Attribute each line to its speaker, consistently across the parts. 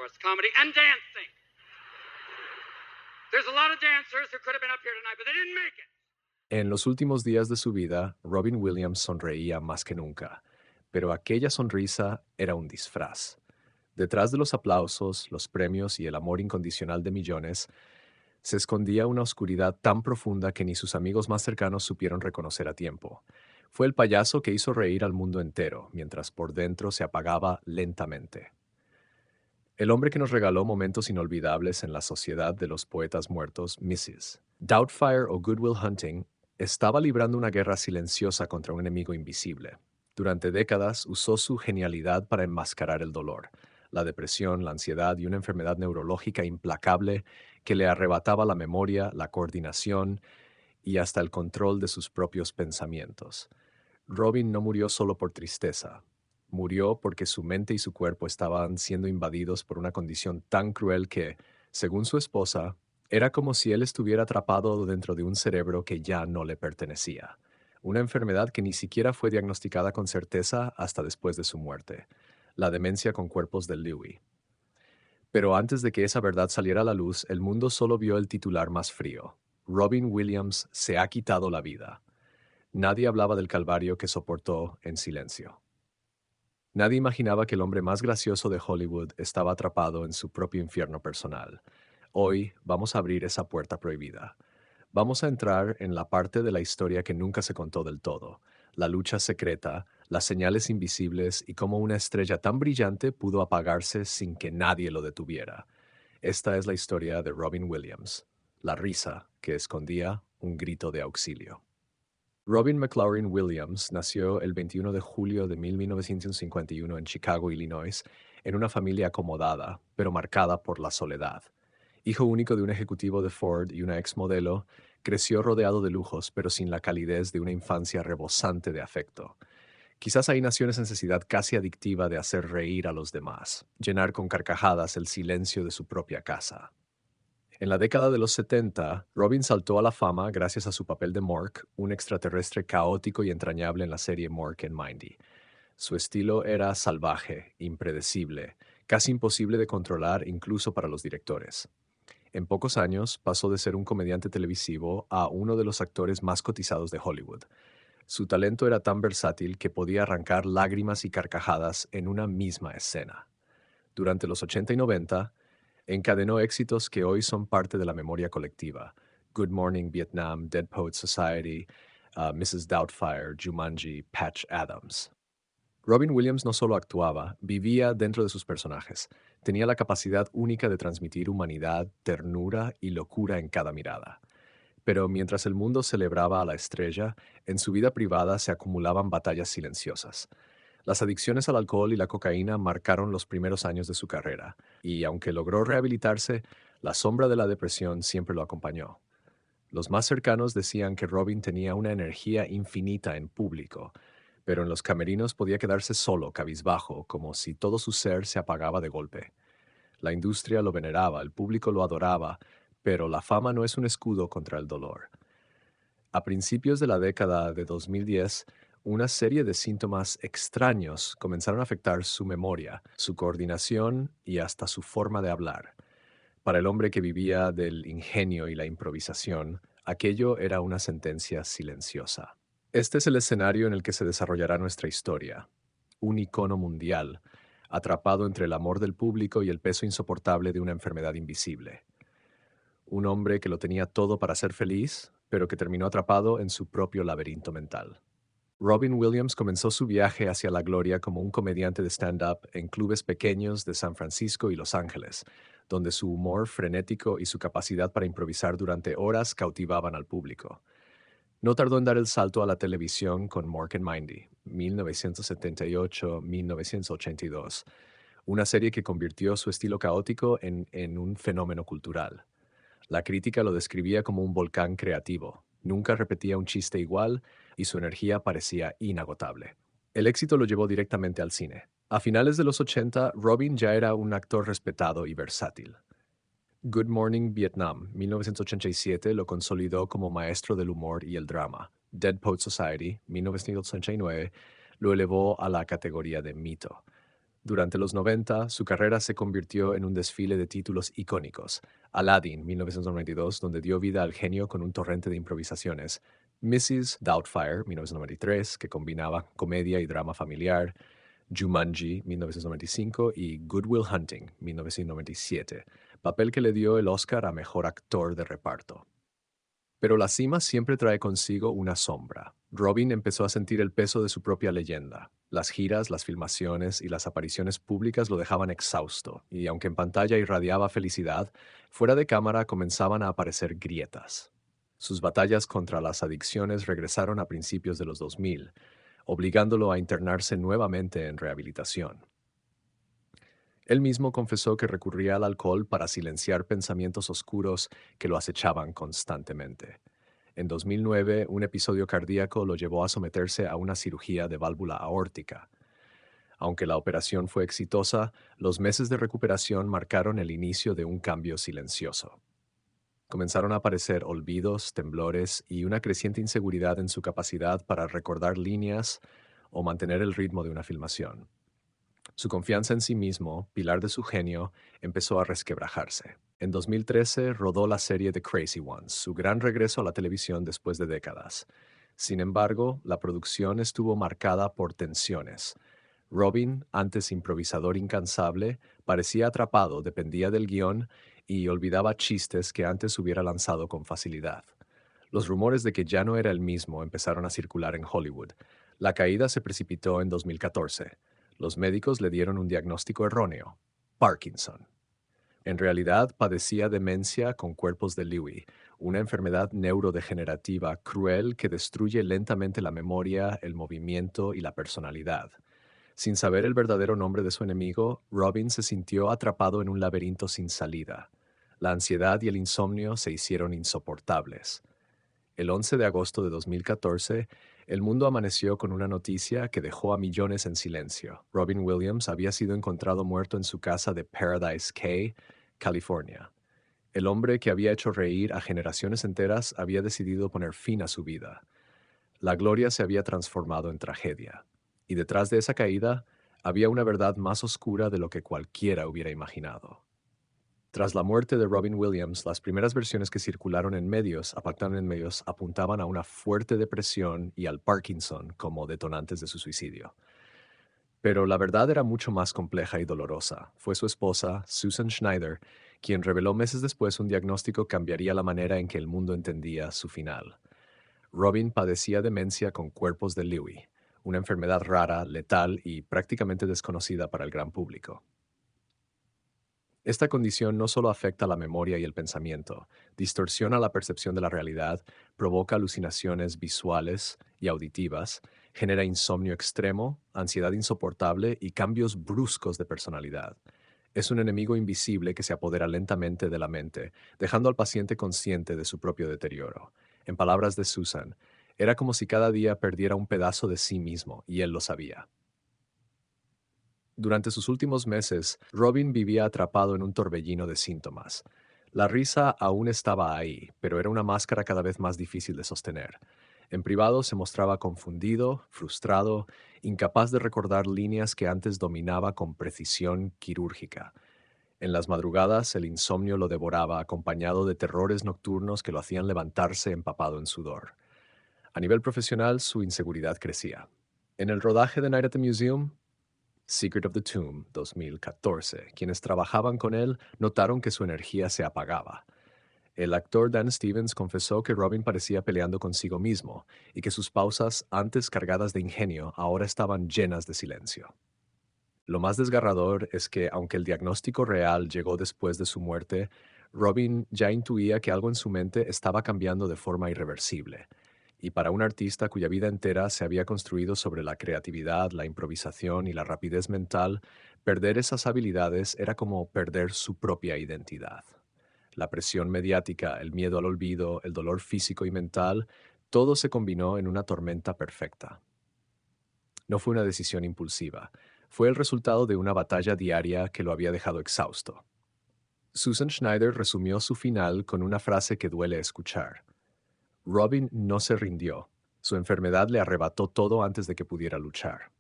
Speaker 1: course, comedy and dancing. There's a lot of dancers who could have been up here tonight, but they didn't make it.
Speaker 2: En los últimos días de su vida, Robin Williams sonreía más que nunca, pero aquella sonrisa era un disfraz. Detrás de los aplausos, los premios y el amor incondicional de millones, se escondía una oscuridad tan profunda que ni sus amigos más cercanos supieron reconocer a tiempo. Fue el payaso que hizo reír al mundo entero, mientras por dentro se apagaba lentamente. El hombre que nos regaló momentos inolvidables en la Sociedad de los Poetas Muertos, Mrs. Doubtfire o Good Will Hunting, estaba librando una guerra silenciosa contra un enemigo invisible. Durante décadas usó su genialidad para enmascarar el dolor, la depresión, la ansiedad y una enfermedad neurológica implacable que le arrebataba la memoria, la coordinación y hasta el control de sus propios pensamientos. Robin no murió solo por tristeza. Murió porque su mente y su cuerpo estaban siendo invadidos por una condición tan cruel que, según su esposa, era como si él estuviera atrapado dentro de un cerebro que ya no le pertenecía. Una enfermedad que ni siquiera fue diagnosticada con certeza hasta después de su muerte. La demencia con cuerpos de Lewy. Pero antes de que esa verdad saliera a la luz, el mundo solo vio el titular más frío. Robin Williams se ha quitado la vida. Nadie hablaba del calvario que soportó en silencio. Nadie imaginaba que el hombre más gracioso de Hollywood estaba atrapado en su propio infierno personal. Hoy vamos a abrir esa puerta prohibida. Vamos a entrar en la parte de la historia que nunca se contó del todo, la lucha secreta, las señales invisibles y cómo una estrella tan brillante pudo apagarse sin que nadie lo detuviera. Esta es la historia de Robin Williams, la risa que escondía un grito de auxilio. Robin McLaurin Williams nació el 21 de julio de 1951 en Chicago, Illinois, en una familia acomodada, pero marcada por la soledad. Hijo único de un ejecutivo de Ford y una exmodelo, creció rodeado de lujos, pero sin la calidez de una infancia rebosante de afecto. Quizás ahí nació esa necesidad casi adictiva de hacer reír a los demás, llenar con carcajadas el silencio de su propia casa. En la década de los 70, Robin saltó a la fama gracias a su papel de Mork, un extraterrestre caótico y entrañable en la serie Mork and Mindy. Su estilo era salvaje, impredecible, casi imposible de controlar incluso para los directores. En pocos años pasó de ser un comediante televisivo a uno de los actores más cotizados de Hollywood. Su talento era tan versátil que podía arrancar lágrimas y carcajadas en una misma escena. Durante los 80 y 90, encadenó éxitos que hoy son parte de la memoria colectiva. Good Morning Vietnam, Dead Poets Society, Mrs. Doubtfire, Jumanji, Patch Adams. Robin Williams no solo actuaba, vivía dentro de sus personajes. Tenía la capacidad única de transmitir humanidad, ternura y locura en cada mirada. Pero mientras el mundo celebraba a la estrella, en su vida privada se acumulaban batallas silenciosas. Las adicciones al alcohol y la cocaína marcaron los primeros años de su carrera, y aunque logró rehabilitarse, la sombra de la depresión siempre lo acompañó. Los más cercanos decían que Robin tenía una energía infinita en público, pero en los camerinos podía quedarse solo, cabizbajo, como si todo su ser se apagaba de golpe. La industria lo veneraba, el público lo adoraba, pero la fama no es un escudo contra el dolor. A principios de la década de 2010, una serie de síntomas extraños comenzaron a afectar su memoria, su coordinación y hasta su forma de hablar. Para el hombre que vivía del ingenio y la improvisación, aquello era una sentencia silenciosa. Este es el escenario en el que se desarrollará nuestra historia. Un icono mundial, atrapado entre el amor del público y el peso insoportable de una enfermedad invisible. Un hombre que lo tenía todo para ser feliz, pero que terminó atrapado en su propio laberinto mental. Robin Williams comenzó su viaje hacia la gloria como un comediante de stand-up en clubes pequeños de San Francisco y Los Ángeles, donde su humor frenético y su capacidad para improvisar durante horas cautivaban al público. No tardó en dar el salto a la televisión con Mork and Mindy, 1978-1982, una serie que convirtió su estilo caótico en un fenómeno cultural. La crítica lo describía como un volcán creativo. Nunca repetía un chiste igual y su energía parecía inagotable. El éxito lo llevó directamente al cine. A finales de los 80, Robin ya era un actor respetado y versátil. Good Morning Vietnam, 1987, lo consolidó como maestro del humor y el drama. Dead Poets Society, 1989, lo elevó a la categoría de mito. Durante los 90, su carrera se convirtió en un desfile de títulos icónicos. Aladdin, 1992, donde dio vida al genio con un torrente de improvisaciones. Mrs. Doubtfire, 1993, que combinaba comedia y drama familiar. Jumanji, 1995, y Good Will Hunting, 1997, papel que le dio el Oscar a Mejor Actor de Reparto. Pero la cima siempre trae consigo una sombra. Robin empezó a sentir el peso de su propia leyenda. Las giras, las filmaciones y las apariciones públicas lo dejaban exhausto, y aunque en pantalla irradiaba felicidad, fuera de cámara comenzaban a aparecer grietas. Sus batallas contra las adicciones regresaron a principios de los 2000, obligándolo a internarse nuevamente en rehabilitación. Él mismo confesó que recurría al alcohol para silenciar pensamientos oscuros que lo acechaban constantemente. En 2009, un episodio cardíaco lo llevó a someterse a una cirugía de válvula aórtica. Aunque la operación fue exitosa, los meses de recuperación marcaron el inicio de un cambio silencioso. Comenzaron a aparecer olvidos, temblores y una creciente inseguridad en su capacidad para recordar líneas o mantener el ritmo de una filmación. Su confianza en sí mismo, pilar de su genio, empezó a resquebrajarse. En 2013 rodó la serie The Crazy Ones, su gran regreso a la televisión después de décadas. Sin embargo, la producción estuvo marcada por tensiones. Robin, antes improvisador incansable, parecía atrapado, dependía del guión y olvidaba chistes que antes hubiera lanzado con facilidad. Los rumores de que ya no era el mismo empezaron a circular en Hollywood. La caída se precipitó en 2014. Los médicos le dieron un diagnóstico erróneo: Parkinson. En realidad padecía demencia con cuerpos de Lewy, una enfermedad neurodegenerativa cruel que destruye lentamente la memoria, el movimiento y la personalidad. Sin saber el verdadero nombre de su enemigo, Robin se sintió atrapado en un laberinto sin salida. La ansiedad y el insomnio se hicieron insoportables. El 11 de agosto de 2014, el mundo amaneció con una noticia que dejó a millones en silencio. Robin Williams había sido encontrado muerto en su casa de Paradise Cay, California. El hombre que había hecho reír a generaciones enteras había decidido poner fin a su vida. La gloria se había transformado en tragedia. Y detrás de esa caída había una verdad más oscura de lo que cualquiera hubiera imaginado. Tras la muerte de Robin Williams, las primeras versiones que circularon en medios, apuntaban a una fuerte depresión y al Parkinson como detonantes de su suicidio. Pero la verdad era mucho más compleja y dolorosa. Fue su esposa, Susan Schneider, quien reveló meses después un diagnóstico que cambiaría la manera en que el mundo entendía su final. Robin padecía demencia con cuerpos de Lewy, una enfermedad rara, letal y prácticamente desconocida para el gran público. Esta condición no solo afecta la memoria y el pensamiento, distorsiona la percepción de la realidad, provoca alucinaciones visuales y auditivas, genera insomnio extremo, ansiedad insoportable y cambios bruscos de personalidad. Es un enemigo invisible que se apodera lentamente de la mente, dejando al paciente consciente de su propio deterioro. En palabras de Susan, era como si cada día perdiera un pedazo de sí mismo, y él lo sabía. Durante sus últimos meses, Robin vivía atrapado en un torbellino de síntomas. La risa aún estaba ahí, pero era una máscara cada vez más difícil de sostener. En privado se mostraba confundido, frustrado, incapaz de recordar líneas que antes dominaba con precisión quirúrgica. En las madrugadas el insomnio lo devoraba, acompañado de terrores nocturnos que lo hacían levantarse empapado en sudor. A nivel profesional, su inseguridad crecía. En el rodaje de Night at the Museum, Secret of the Tomb 2014, quienes trabajaban con él notaron que su energía se apagaba. El actor Dan Stevens confesó que Robin parecía peleando consigo mismo y que sus pausas, antes cargadas de ingenio, ahora estaban llenas de silencio. Lo más desgarrador es que, aunque el diagnóstico real llegó después de su muerte, Robin ya intuía que algo en su mente estaba cambiando de forma irreversible. Y para un artista cuya vida entera se había construido sobre la creatividad, la improvisación y la rapidez mental, perder esas habilidades era como perder su propia identidad. La presión mediática, el miedo al olvido, el dolor físico y mental, todo se combinó en una tormenta perfecta. No fue una decisión impulsiva, fue el resultado de una batalla diaria que lo había dejado exhausto. Susan Schneider resumió su final con una frase que duele escuchar: Robin no se rindió. Su enfermedad le arrebató todo antes de que pudiera luchar.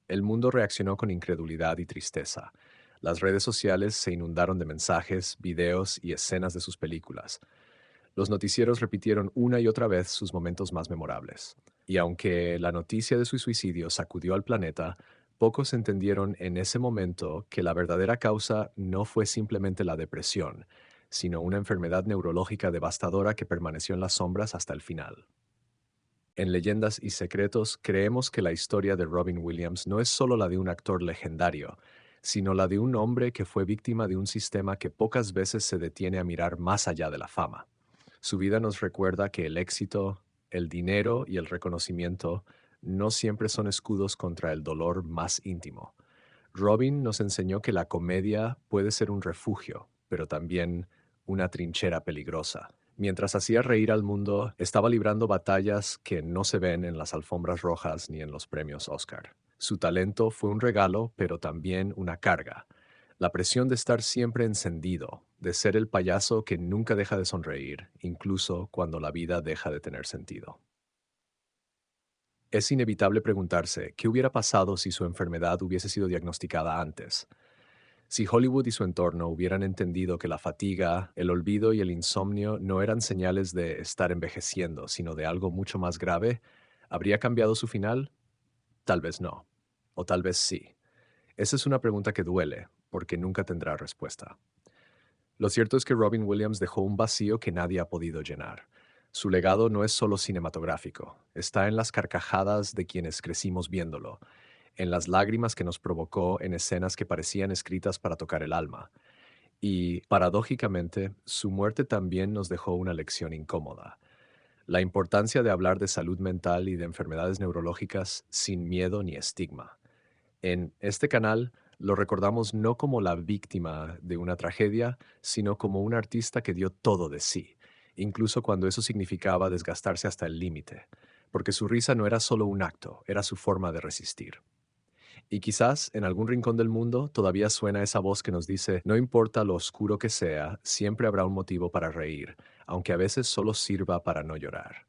Speaker 2: El mundo reaccionó con incredulidad y tristeza. Las redes sociales se inundaron de mensajes, videos y escenas de sus películas. Los noticieros repitieron una y otra vez sus momentos más memorables. Y aunque la noticia de su suicidio sacudió al planeta, pocos entendieron en ese momento que la verdadera causa no fue simplemente la depresión, sino una enfermedad neurológica devastadora que permaneció en las sombras hasta el final. En Leyendas y Secretos creemos que la historia de Robin Williams no es solo la de un actor legendario, sino la de un hombre que fue víctima de un sistema que pocas veces se detiene a mirar más allá de la fama. Su vida nos recuerda que el éxito, el dinero y el reconocimiento no siempre son escudos contra el dolor más íntimo. Robin nos enseñó que la comedia puede ser un refugio, pero también una trinchera peligrosa. Mientras hacía reír al mundo, estaba librando batallas que no se ven en las alfombras rojas ni en los premios Oscar. Su talento fue un regalo, pero también una carga. La presión de estar siempre encendido, de ser el payaso que nunca deja de sonreír, incluso cuando la vida deja de tener sentido. Es inevitable preguntarse qué hubiera pasado si su enfermedad hubiese sido diagnosticada antes. Si Hollywood y su entorno hubieran entendido que la fatiga, el olvido y el insomnio no eran señales de estar envejeciendo, sino de algo mucho más grave, ¿habría cambiado su final? Tal vez no. O tal vez sí. Esa es una pregunta que duele, porque nunca tendrá respuesta. Lo cierto es que Robin Williams dejó un vacío que nadie ha podido llenar. Su legado no es solo cinematográfico, está en las carcajadas de quienes crecimos viéndolo, en las lágrimas que nos provocó en escenas que parecían escritas para tocar el alma. Y, paradójicamente, su muerte también nos dejó una lección incómoda: la importancia de hablar de salud mental y de enfermedades neurológicas sin miedo ni estigma. En este canal lo recordamos no como la víctima de una tragedia, sino como un artista que dio todo de sí, incluso cuando eso significaba desgastarse hasta el límite, porque su risa no era solo un acto, era su forma de resistir. Y quizás en algún rincón del mundo todavía suena esa voz que nos dice, no importa lo oscuro que sea, siempre habrá un motivo para reír, aunque a veces solo sirva para no llorar.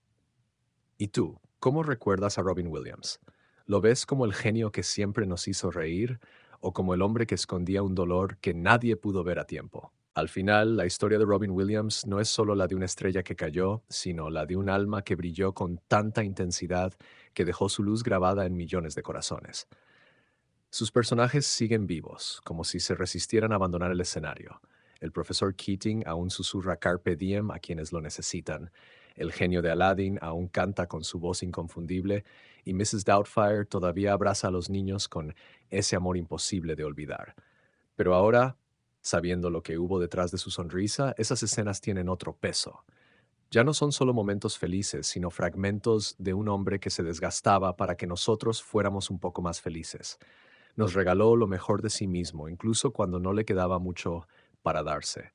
Speaker 2: ¿Y tú, cómo recuerdas a Robin Williams? ¿Lo ves como el genio que siempre nos hizo reír o como el hombre que escondía un dolor que nadie pudo ver a tiempo? Al final, la historia de Robin Williams no es solo la de una estrella que cayó, sino la de un alma que brilló con tanta intensidad que dejó su luz grabada en millones de corazones. Sus personajes siguen vivos, como si se resistieran a abandonar el escenario. El profesor Keating aún susurra Carpe Diem a quienes lo necesitan. El genio de Aladdin aún canta con su voz inconfundible y Mrs. Doubtfire todavía abraza a los niños con ese amor imposible de olvidar. Pero ahora, sabiendo lo que hubo detrás de su sonrisa, esas escenas tienen otro peso. Ya no son solo momentos felices, sino fragmentos de un hombre que se desgastaba para que nosotros fuéramos un poco más felices. Nos regaló lo mejor de sí mismo, incluso cuando no le quedaba mucho para darse.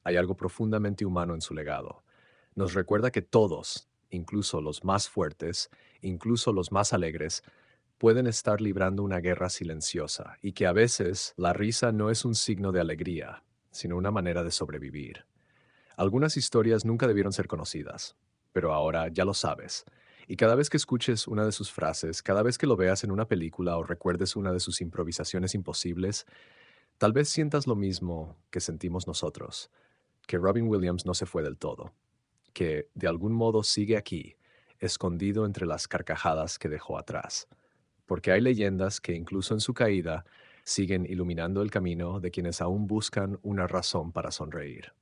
Speaker 2: Hay algo profundamente humano en su legado. Nos recuerda que todos, incluso los más fuertes, incluso los más alegres, pueden estar librando una guerra silenciosa y que a veces la risa no es un signo de alegría, sino una manera de sobrevivir. Algunas historias nunca debieron ser conocidas, pero ahora ya lo sabes. Y cada vez que escuches una de sus frases, cada vez que lo veas en una película o recuerdes una de sus improvisaciones imposibles, tal vez sientas lo mismo que sentimos nosotros, que Robin Williams no se fue del todo, que de algún modo sigue aquí, escondido entre las carcajadas que dejó atrás. Porque hay leyendas que incluso en su caída siguen iluminando el camino de quienes aún buscan una razón para sonreír.